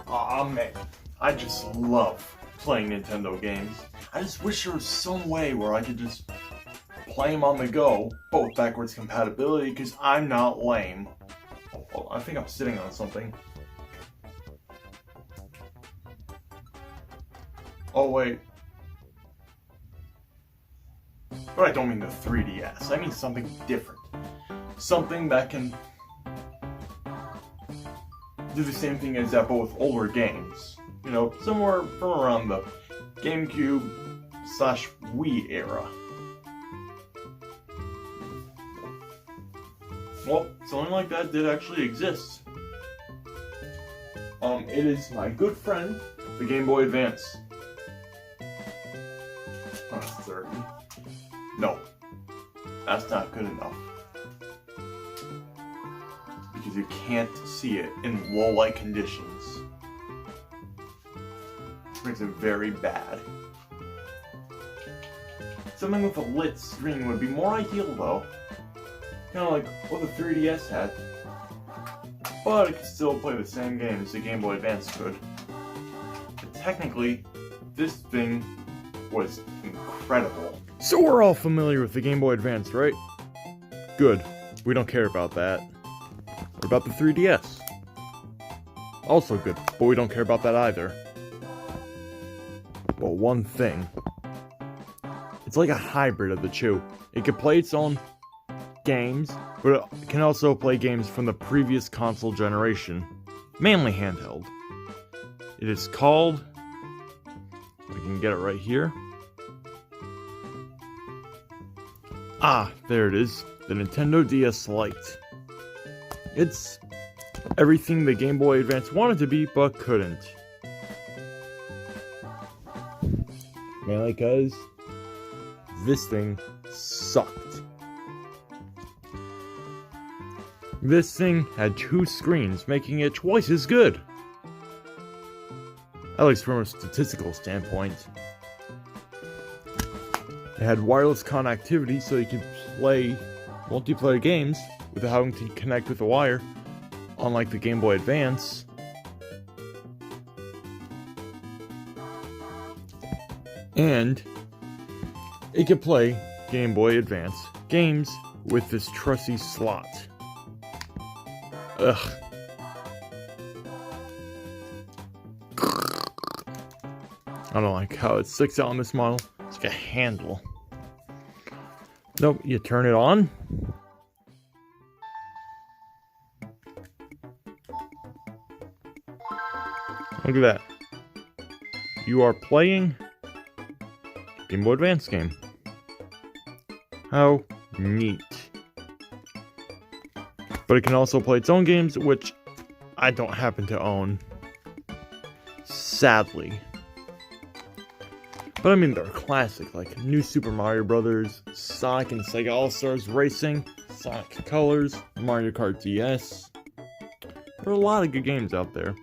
Aw, man, I just love playing Nintendo games. I just wish there was some way where I could just play them on the go, both backwards compatibility, because I'm not lame. Oh, I think I'm sitting on something. Oh, wait. But I don't mean the 3DS, I mean something different. Something that can do the same thing as that, but with older games. You know, somewhere from around the GameCube/Wii era. Well, something like that did actually exist. It is my good friend, the Game Boy Advance. That's 30. No, that's not good enough. Because you can't see it in low-light conditions. Which makes it very bad. Something with a lit screen would be more ideal though. Kind of like what the 3DS had. But it could still play the same games the Game Boy Advance could. But technically, this thing was incredible. So we're all familiar with the Game Boy Advance, right? Good. We don't care about that. What about the 3DS? Also good, but we don't care about that either. But one thing. It's like a hybrid of the two. It can play its own games, but it can also play games from the previous console generation, mainly handheld. It is called, we can get it right here. Ah, there it is, the Nintendo DS Lite. It's everything the Game Boy Advance wanted to be, but couldn't. Mainly because this thing sucked. This thing had 2 screens, making it twice as good. At least from a statistical standpoint. It had wireless connectivity so you could play multiplayer games without having to connect with a wire, unlike the Game Boy Advance. And it could play Game Boy Advance games with this trusty slot. Ugh. I don't like how it sticks out on this model. It's like a handle. Nope, you turn it on. Look at that. You are playing Game Boy Advance game. How neat. But it can also play its own games, which I don't happen to own. Sadly. But I mean, they're classic, like New Super Mario Bros., Sonic and Sega All-Stars Racing, Sonic Colors, Mario Kart DS. There are a lot of good games out there.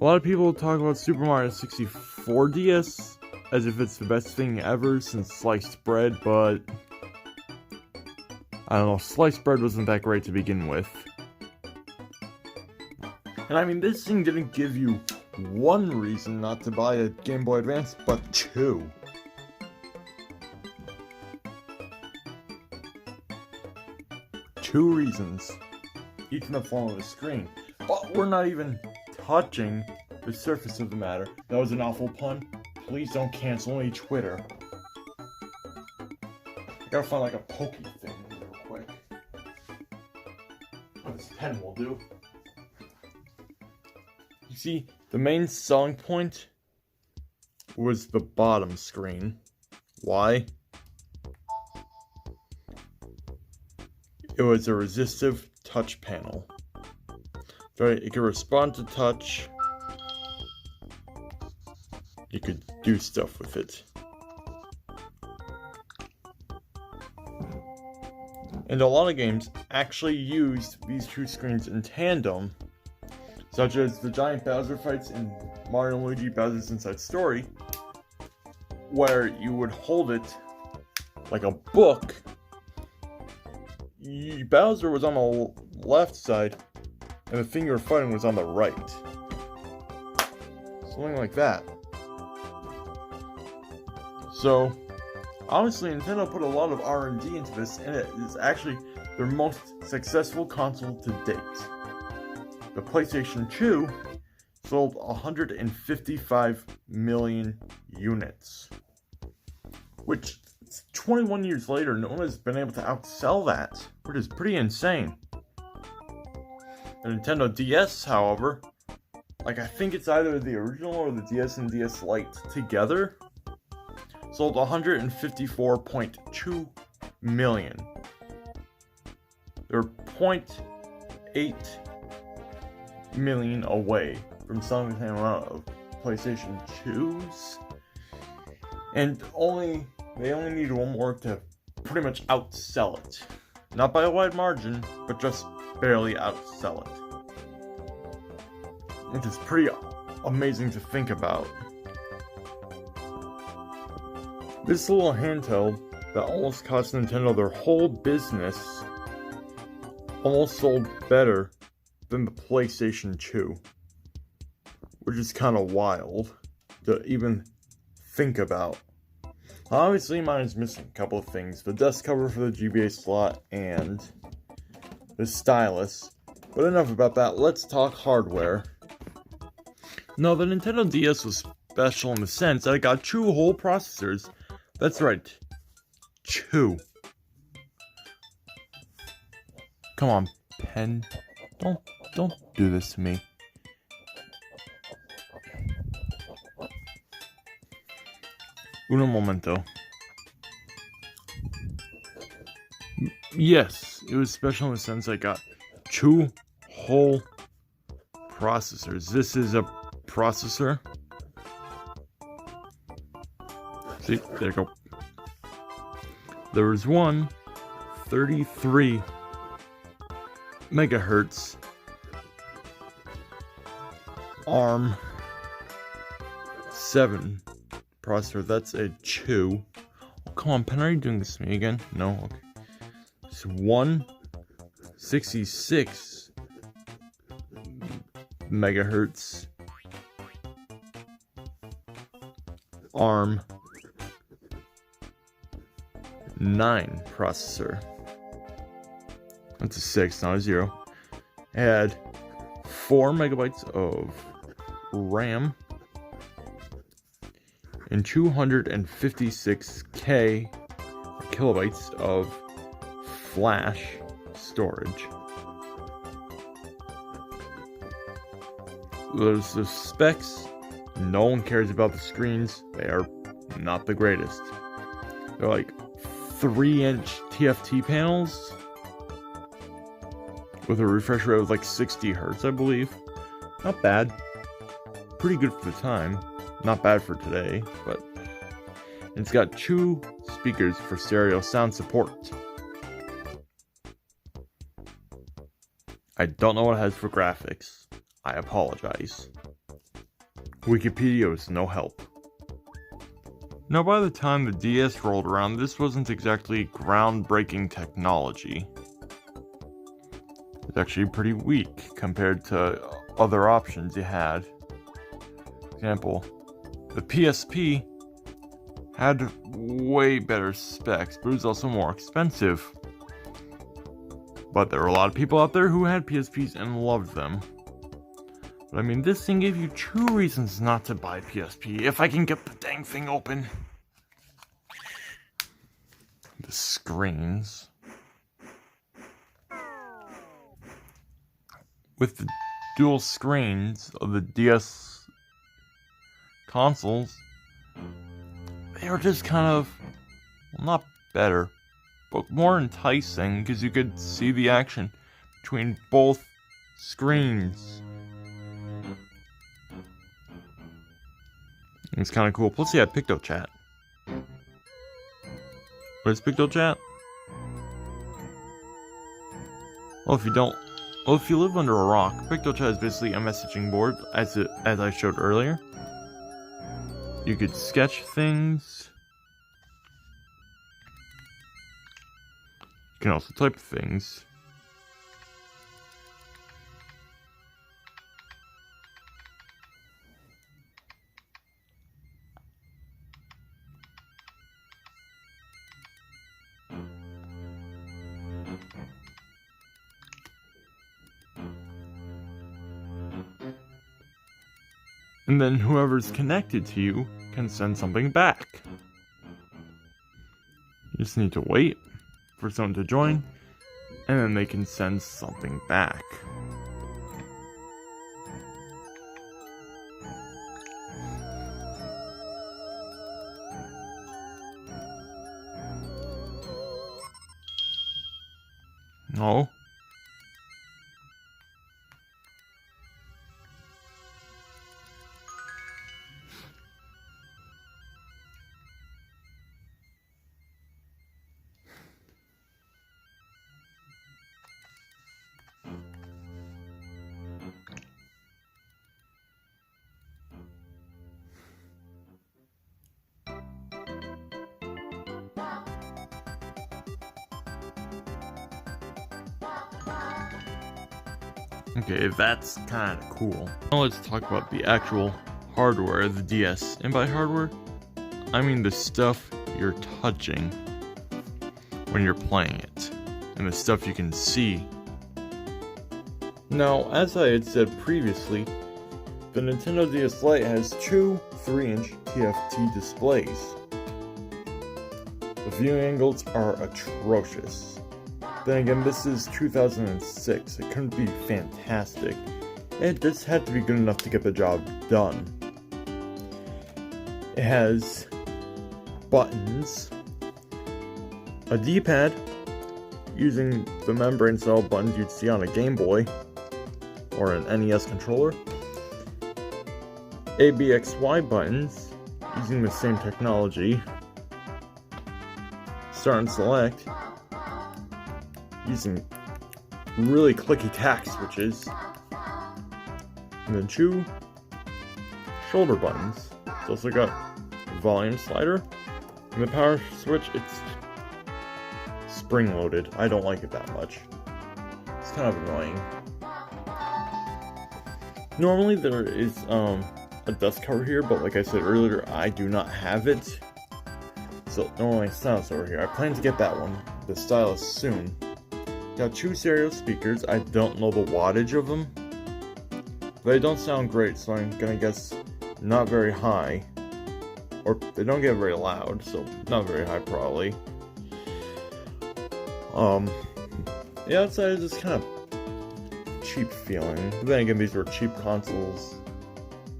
A lot of people talk about Super Mario 64 DS as if it's the best thing ever since sliced bread, but I don't know, sliced bread wasn't that great to begin with. And I mean, this thing didn't give you one reason not to buy a Game Boy Advance, but 2. Two reasons, each in the form of a screen. But we're not even touching the surface of the matter. That was an awful pun. Please don't cancel me, Twitter. I gotta find like a pokey thing real quick. Oh, this pen will do. You see, the main selling point was the bottom screen. Why? It was a resistive touch panel. Right, it could respond to touch. You could do stuff with it. And a lot of games actually used these 2 screens in tandem, such as the giant Bowser fights in Mario & Luigi Bowser's Inside Story, where you would hold it like a book. Bowser was on the left side, and the thing you were fighting was on the right. Something like that. So, honestly, Nintendo put a lot of R&D into this, and it is actually their most successful console to date. The PlayStation 2 sold 155 million units, which 21 years later, no one has been able to outsell that, which is pretty insane. The Nintendo DS, however, I think it's either the original or the DS and DS Lite together, sold 154.2 million. They're 0.8 million away from selling the same amount of PlayStation 2s, and they only need one more to pretty much outsell it. Not by a wide margin, but just barely outsell it. Which is pretty amazing to think about. This little handheld that almost cost Nintendo their whole business almost sold better than the PlayStation 2. Which is kind of wild to even think about. Obviously, mine is missing a couple of things. The dust cover for the GBA slot and the stylus. But enough about that, let's talk hardware. No, the Nintendo DS was special in the sense that it got 2 whole processors. That's right, 2. Come on, pen. Don't do this to me. Uno momento. Yes, it was special in the sense I got 2 whole processors. This is a processor. See, there you go. There was one 33 megahertz ARM 7 processor. That's a 2. Oh, come on, Pen, are you doing this to me again? No? Okay. It's 166 megahertz ARM 9 processor. That's a 6, not a 0. It had 4 megabytes of RAM and 256K kilobytes of flash storage. Those the specs. No one cares about the screens. They are not the greatest. They're like 3-inch TFT panels with a refresh rate of like 60 Hz, I believe. Not bad. Pretty good for the time. Not bad for today, but it's got 2 speakers for stereo sound support. I don't know what it has for graphics. I apologize. Wikipedia was no help. Now, by the time the DS rolled around, this wasn't exactly groundbreaking technology. It's actually pretty weak compared to other options you had. For example, the PSP had way better specs, but it was also more expensive. But there were a lot of people out there who had PSPs and loved them. But I mean, this thing gave you 2 reasons not to buy PSP, if I can get the dang thing open. The screens. With the dual screens of the DS consoles, they were just kind of, well, not better, but more enticing because you could see the action between both screens. It's kind of cool. Plus, you had Picto Chat. What is Picto Chat? Well, if you live under a rock, Picto Chat is basically a messaging board, as I showed earlier. You could sketch things. You can also type things. And then whoever's connected to you can send something back. You just need to wait for someone to join, and then they can send something back. No. Okay, that's kind of cool. Now let's talk about the actual hardware of the DS. And by hardware, I mean the stuff you're touching when you're playing it, and the stuff you can see. Now, as I had said previously, the Nintendo DS Lite has two 3-inch TFT displays. The viewing angles are atrocious. Then again, this is 2006, it couldn't be fantastic. It just had to be good enough to get the job done. It has buttons, a D-pad, using the membrane-style buttons you'd see on a Game Boy, or an NES controller, ABXY buttons, using the same technology, start and select, using really clicky tack switches, and then two shoulder buttons. It's also got a volume slider, and the power switch, it's spring-loaded. I don't like it that much. It's kind of annoying. Normally there is a dust cover here, but like I said earlier, I do not have it. So normally stylus over here. I plan to get that one, the stylus, soon. Got two stereo speakers. I don't know the wattage of them, but they don't sound great, so I'm gonna guess not very high. Or they don't get very loud, so not very high probably. The outside is just kind of cheap feeling. But then again, these were cheap consoles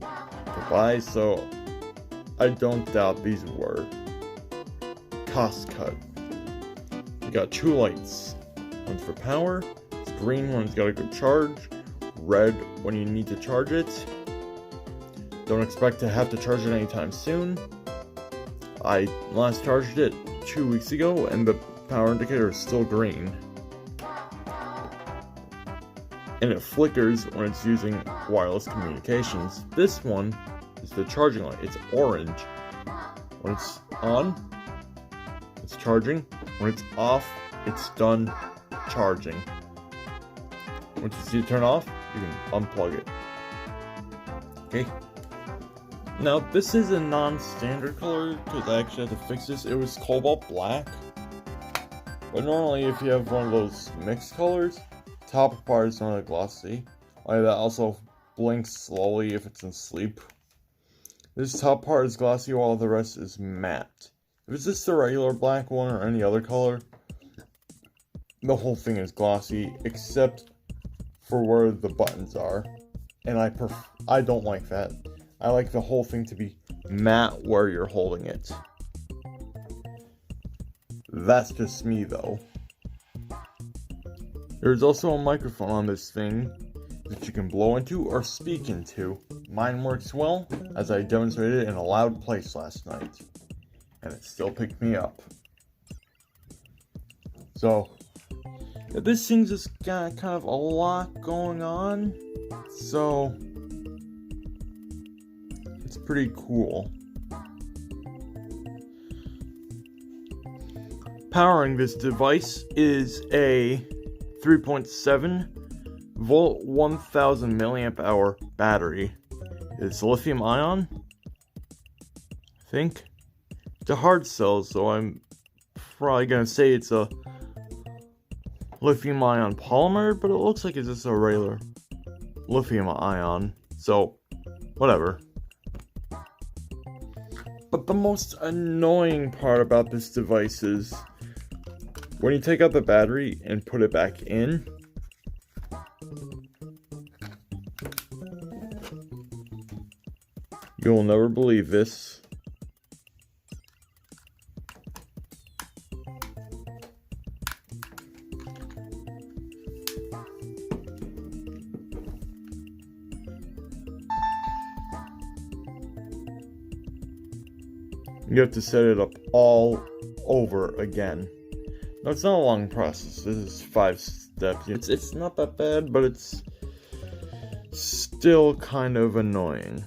to buy, so I don't doubt these were cost cut. You got two lights. One's for power, it's green when it's got a good charge, red when you need to charge it. Don't expect to have to charge it anytime soon. I last charged it 2 weeks ago and the power indicator is still green. And it flickers when it's using wireless communications. This one is the charging light, it's orange. When it's on, it's charging. When it's off, it's done charging. Once you see it turn off, you can unplug it. Okay. Now, this is a non-standard color, because I actually had to fix this. It was cobalt black. But normally, if you have one of those mixed colors, top part is not glossy. That also blinks slowly if it's in sleep. This top part is glossy while the rest is matte. If it's just a regular black one or any other color, the whole thing is glossy, except for where the buttons are. And I don't like that. I like the whole thing to be matte where you're holding it. That's just me, though. There's also a microphone on this thing that you can blow into or speak into. Mine works well, as I demonstrated in a loud place last night. And it still picked me up. So, this thing's just got kind of a lot going on, so it's pretty cool. Powering this device is a 3.7 volt 1000 milliamp hour battery. It's lithium ion, I think. It's a hard cell, so I'm probably gonna say it's a lithium ion polymer, but it looks like it's just a regular lithium ion, so whatever. But the most annoying part about this device is when you take out the battery and put it back in, you'll never believe this. You have to set it up all over again. Now, it's not a long process. This is 5 steps. It's not that bad, but it's still kind of annoying.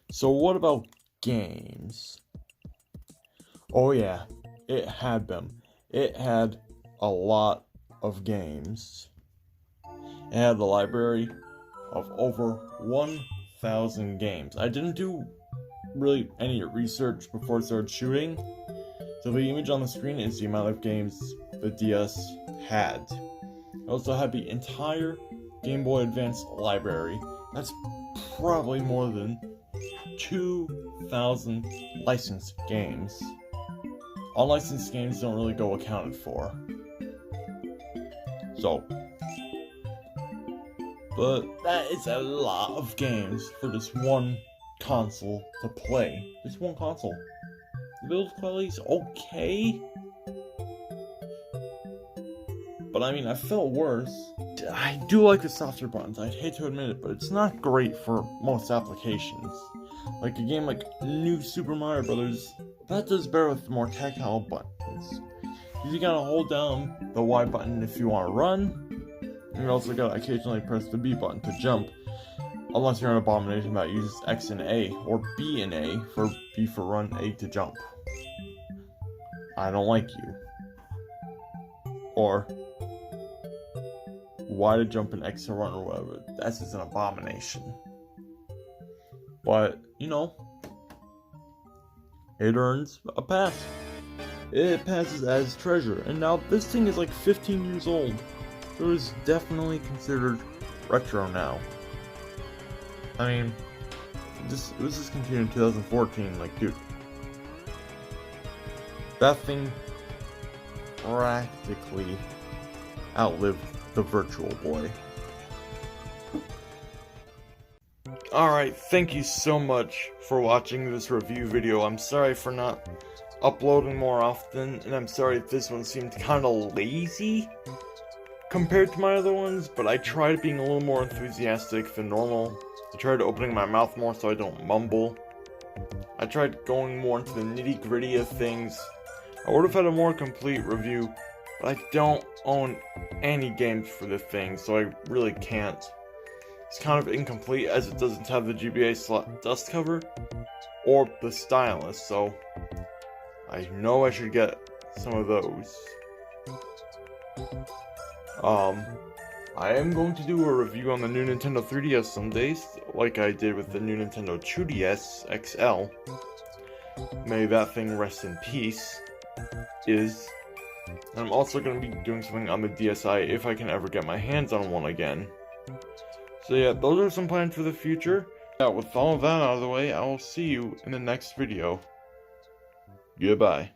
So what about games? Oh yeah, it had them. It had a lot of games. It had the library of over 1,000 games. I didn't do really any research before I started shooting, so the image on the screen is the amount of games the DS had. It also had the entire Game Boy Advance library. That's probably more than 2,000 licensed games. Unlicensed games don't really go accounted for. So, but that is a lot of games for just one console to play. Just one console. The build quality is okay, but I mean, I felt worse. I do like the softer buttons, I'd hate to admit it, but it's not great for most applications. Like a game like New Super Mario Bros., that does better with more tactile buttons. You gotta hold down the Y button if you want to run, and you also gotta occasionally press the B button to jump. Unless you're an abomination that uses X and A, or B and A, for B for run, A to jump. I don't like you. Or Y to jump and X to run or whatever. That's just an abomination. But, you know, it earns a pass. It passes as treasure. And now this thing is like 15 years old. So it's definitely considered retro now. I mean, this is continued in 2014, like, dude. That thing practically outlived the Virtual Boy. Alright, thank you so much for watching this review video. I'm sorry for not uploading more often, and I'm sorry if this one seemed kinda lazy compared to my other ones, but I tried being a little more enthusiastic than normal. I tried opening my mouth more so I don't mumble. I tried going more into the nitty-gritty of things. I would have had a more complete review, but I don't own any games for the thing, so I really can't. It's kind of incomplete as it doesn't have the GBA slot dust cover or the stylus, so I know I should get some of those. I am going to do a review on the new Nintendo 3DS somedays, like I did with the new Nintendo 2DS XL. May that thing rest in peace. And I'm also going to be doing something on the DSi if I can ever get my hands on one again. So yeah, those are some plans for the future. Yeah, with all of that out of the way, I will see you in the next video. Goodbye.